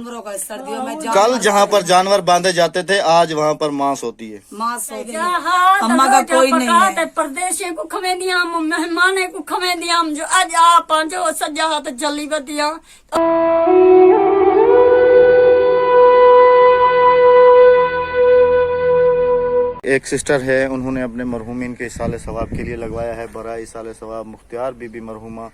सर्दियों में कल जहाँ पर जानवर बांधे जाते थे आज वहाँ पर मांस होती है। मांस होती है। अम्मा का कोई नहीं है। परदेशी को खवे दिया, मेहमाने को खवे दिया, जो आज आप जो सजा हाथ जली बदिया। एक सिस्टर है, उन्होंने अपने मरहूमिन के इसाले सवाब के लिए लगवाया है बरा इसाले सवाब मुख्तियार बीबी मरहूमा।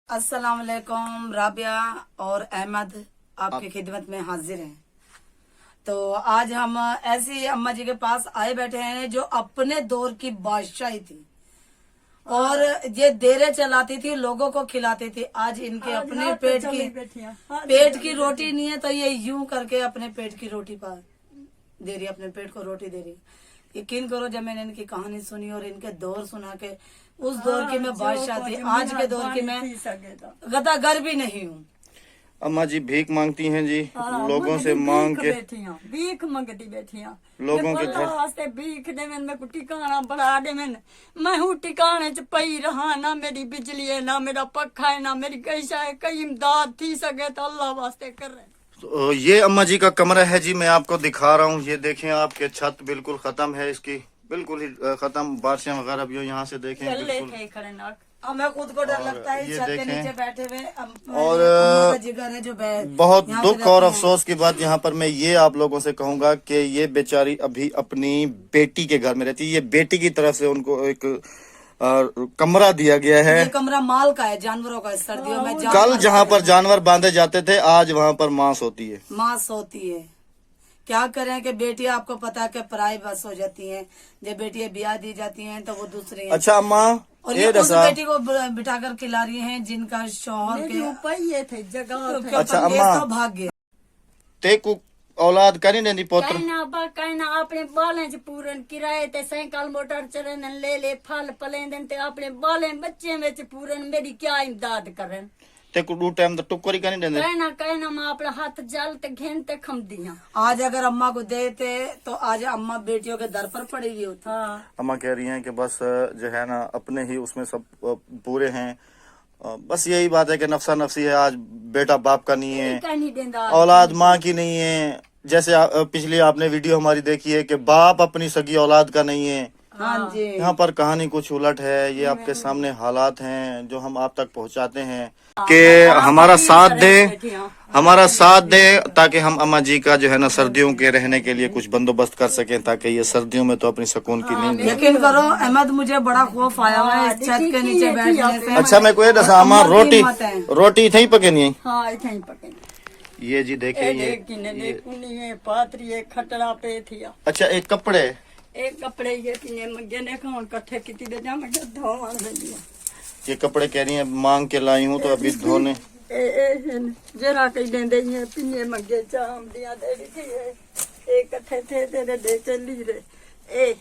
अस्सलाम वालेकुम। राबिया और अहमद आपकी खिदमत में हाजिर हैं। तो आज हम ऐसी अम्मा जी के पास आए बैठे हैं जो अपने दौर की बादशाही थी और ये देरे चलाती थी, लोगों को खिलाती थी। आज इनके अपने पेट की रोटी नहीं है तो ये यूं करके अपने पेट की रोटी पा दे रही, अपने पेट को रोटी दे रही। यकीन करो जब मैंने इनकी कहानी सुनी और इनके दौर सुना के उस दौर की मैं बादशाह थी, आज के दौर की मैं गदागर भी नहीं हूँ। अम्मा जी भीख मांगती हैं जी, लोगों से मांग के भीख मंगती बैठी लोगों के घर वास्ते भीख दे मैं को टिकाना बढ़ा दे मैं हूँ टिकाने च पई रहा, ना मेरी बिजली है, ना मेरा पक्खा है, ना मेरी कैसा है, कई इमदाद थी सके तो अल्लाह वास्ते कर रहे। तो ये अम्मा जी का कमरा है जी, मैं आपको दिखा रहा हूँ। ये देखें आपके छत बिल्कुल खत्म है, इसकी बिल्कुल ही खत्म, बारिशें वगैरह भी यहाँ से देखें बिल्कुल। हमें खुद को डर लगता है छत के नीचे बैठे हुए। और जिगर है जो बहुत दुख और अफसोस की बात यहाँ पर मैं ये आप लोगों से कहूंगा कि ये बेचारी अभी अपनी बेटी के घर में रहती है। ये बेटी की तरफ से उनको एक कमरा दिया गया है। ये कमरा माल का है, जानवरों का है। सर्दियों में कल जहाँ पर जानवर बांधे जाते थे आज वहाँ पर मांस होती है। मांस होती है। क्या करें कि बेटी आपको पता है कि पराई बस हो जाती हैं, जब बेटियां ब्याह दी जाती हैं तो वो दूसरी हैं। अच्छा अम्मा, और ये उस बेटी को बिठाकर खिला रही हैं जिनका शौहर के थे जगह। अच्छा अम्मा, भाग गया तेकू औलाद करी नहीं पोत्र कहना अपने बालें च पूरन किराए ते साइकिल मोटर चलन ले फल पलेंदन ते अपने बालें बच्चे में पूरन मेरी क्या इमदाद करन तेकू दू टाइम तो टुक्करी करी देंदे। कहना मैं अपने हाथ जल ते घेन ते खम दिया। आज अगर अम्मा को देते तो आज अम्मा बेटियों के दर पर पड़ी हुई होती। अम्मा कह रही हैं कि बस जो है ना अपने ही उसमें सब पूरे हैं। बस यही बात है कि नफसा नफसी है। आज बेटा बाप का नहीं है, औलाद माँ की नहीं है। जैसे पिछली आपने वीडियो हमारी देखी है कि बाप अपनी सगी औलाद का नहीं है। हाँ जी, यहाँ पर कहानी कुछ उलट है। ये आपके सामने हालात हैं जो हम आप तक पहुँचाते हैं कि हमारा साथ दे ताकि हम अम्मा जी का जो है ना सर्दियों के रहने के लिए कुछ बंदोबस्त कर सकें, ताकि ये सर्दियों में तो अपनी सुकून की नींद। यकीन करो अहमद, मुझे बड़ा खौफ आया हुआ है इस छत के नीचे बैठने से। अच्छा मैं कोई दसा अम्मा, रोटी इथे ही पके नहीं? हाँ इथे ही पके। ये जी देखिए ये पात्री खटड़ा पे थी। अच्छा एक कपड़े ये पिने मगे ने खान कट्ठे किती दे जा मगे धोवन दिया। ये कपड़े कह रही हैं मांग के लाई हूँ तो अभी धोने जरा कई देंदे ये पिने मगे चाम दिया दे थी। एक कट्ठे थे तेरे दे चली रे ए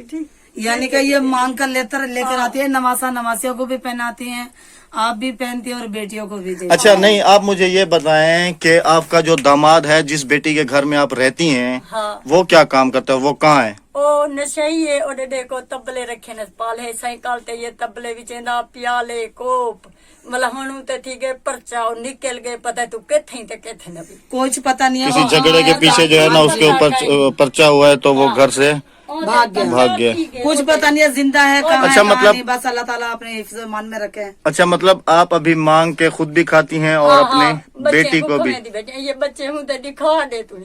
ठीक। यानी कि ये मांग कर लेकर आती है, नवासियों को भी पहनाती हैं, आप भी पहनती हैं और बेटियों को भी। अच्छा नहीं, आप मुझे ये बताएं कि आपका जो दामाद है जिस बेटी के घर में आप रहती हैं, हाँ। वो क्या काम करता है, वो कहाँ है? ओ नशई है, ओडे देखो तबले रखे न पाले साइकिल ते ये तबले विचेंदा प्याले कोप मतलब हणु ते ठीक है पर्चा और निकल गए पता तू केथे ते केथे न भी कुछ पता नहीं है। किसी झगड़े के पीछे जो है ना उसके ऊपर पर्चा हुआ है तो वो घर से भाग गया। कुछ पता नहीं है जिंदा है कहाँ अच्छा है, मतलब नहीं, बस अल्लाह ताला अपने हिफ्ज़ मान में रखे। अच्छा मतलब आप अभी मांग के खुद भी खाती हैं और अपने बेटी को भी? ये बच्चे हूँ तो दिखा दे तू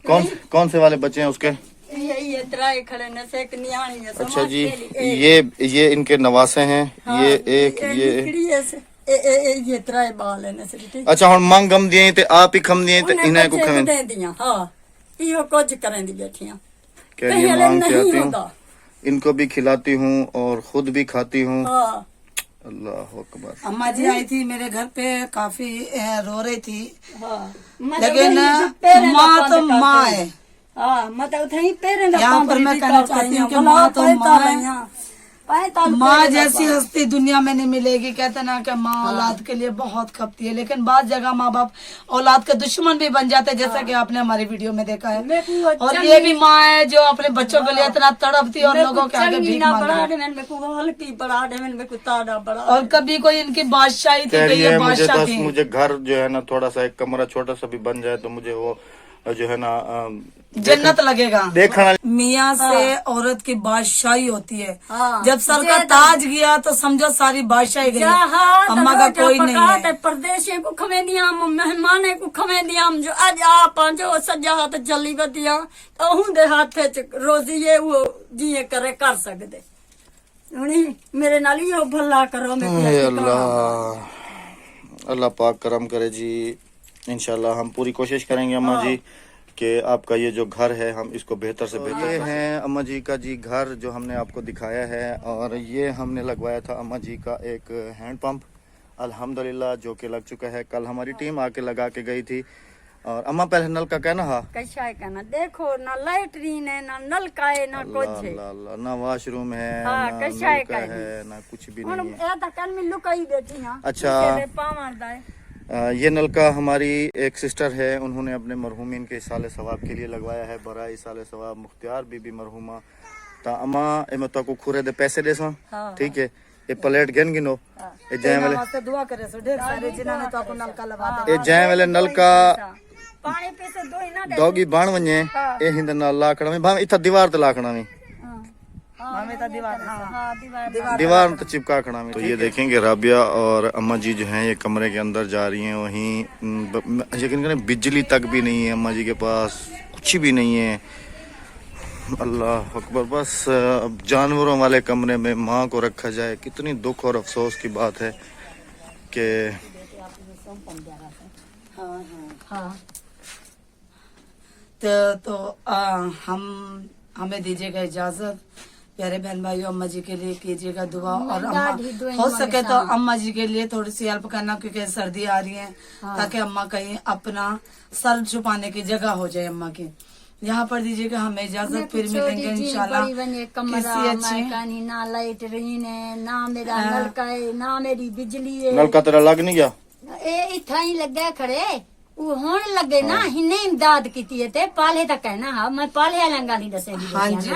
कौन से वाले बच्चे हैं उसके? ये त्राए खड़े न से एक नियाणी है। अच्छा जी, ये इनके नवासे हैं। ये एक ये त्राए बाल है न से ठीक। अच्छा हम मांग गम दिए ते आप ही खम दिए ते इन्हें को खम दे दिया। हां यो कुछ करें दी बैठियां। क्या ये मांग के आती हूँ, इनको भी खिलाती हूँ और खुद भी खाती हूँ। हां अल्लाह अकबर। अम्मा जी आई थी मेरे घर पे, काफी रो रही थी। हां लेकिन माँ तो माँ है। हाँ मतलब उठाई पैर ना यहाँ पर मैं कहना चाहती हूँ कि माँ तो माँ है। माँ जैसी हस्ती दुनिया में नहीं मिलेगी। कहते ना कि माँ औलाद के लिए बहुत खपती है, लेकिन बाद जगह माँ बाप औलाद के दुश्मन भी बन जाते हैं, जैसा कि आपने हमारी वीडियो में देखा है। और ये भी माँ है जो अपने बच्चों के लिए इतना तड़पती है और लोगों के आगे भीख मांगती। और कभी कोई इनकी बादशाही थी कि ये बादशाह थी। मुझे घर जो है ना थोड़ा सा एक कमरा छोटा सा भी बन जाए तो मुझे वो जो है ना जन्नत लगेगा। देखना मियाँ से औरत की बादशाही होती है। जब सर का ताज गया तो समझो सारी बादशाही गई। अम्मा का कोई नहीं है। परदेशी को खवे दिया, मेहमान को खवे दिया, जो अज आप जो सजा हाथ जली बदिया तो हुंदे हाथ रोजी ये वो जिये करे कर सकते। मेरे नाल यो भला करो। अल्लाह पाक करम करे जी। इंशाल्लाह हम पूरी कोशिश करेंगे अम्मा जी कि आपका ये जो घर है हम इसको बेहतर से बेहतर। ये है अम्मा जी का जी घर जो हमने आपको दिखाया है। और ये हमने लगवाया था अम्मा जी का एक हैंड पंप, अल्हम्दुलिल्लाह जो कि लग चुका है। कल हमारी टीम आके लगा के गई थी। और अम्मा पहले नल का कहना हा कैसा है कहना, देखो ना लैटरीन है ना नलका है ना कुछ है, ना वॉशरूम है हाँ, ना कैसा है नलका है ना कुछ भी नहीं है। अच्छा ये नलका हमारी एक सिस्टर है, उन्होंने अपने मरहूमिन के इसाले सवाब के लिए लगवाया है। बराए इसाले सवाब मुख्तियार बीबी मरहूमा ता अम्मा ए तो को खुरे दे पैसे दे सो। ठीक है ये प्लेट गिन गिनो ए जाए वाले दुआ करे सो ढेर सारे जिन्होंने तो आपको नलका लगा दे। ए जाए वाले नलका पानी पे से दो ही ना दोगी बाण वने ए हिंद ना लाखड़ा में भाव इथा दीवार ते लाखड़ा में दीवार तो चिपका खड़ा में। तो ये देखेंगे राबिया और अम्मा जी जो हैं ये कमरे के अंदर जा रही हैं। वहीं यकीन करें बिजली तक भी नहीं है अम्मा जी के पास, कुछ भी नहीं है। अल्लाह अकबर। बस अब जानवरों वाले कमरे में माँ को रखा जाए, कितनी दुख और अफसोस की बात है कि तो हमें दीजिएगा इजाजत। प्यारे बहन भाइयों अम्मा जी के लिए कीजिएगा दुआ। और अम्मा हो सके तो अम्मा जी के लिए थोड़ी सी हेल्प करना, क्योंकि सर्दी आ रही है, ताकि अम्मा कहीं अपना सर छुपाने की जगह हो जाए अम्मा की। यहाँ पर दीजिएगा हमें इजाजत, फिर मिलेंगे इंशाल्लाह किसी अच्छी। ना लैटरीन है ना मेरा नलका है ना मेरी बिजली है। नलका तेरा लग नहीं गया इथा ही लगे खड़े वो होन लगे ना हिन्ने इमदाद की ते पाले तक कहना हा मैं पाले लंगा नहीं दसेगी। हाँ जी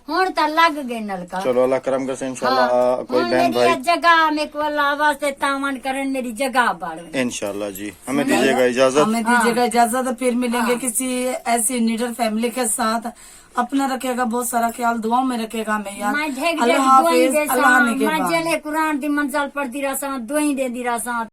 हुन तो लग गए नलका। चलो अल्लाह करम कर से इंशाल्लाह कोई बहन भाई जगह में को अल्लाह वास्ते तामन करन मेरी जगह बढ़ इंशाल्लाह जी। हमें दीजिएगा इजाजत, हमें दीजिएगा इजाजत। फिर मिलेंगे किसी ऐसी नीडर फैमिली के साथ। अपना रखेगा बहुत सारा ख्याल, दुआओं में रखेगा हमें यार। अल्लाह हाफिज, अल्लाह ने के बाद कुरान दी मंजल पढ़ती रहा दुआई दे दी रहा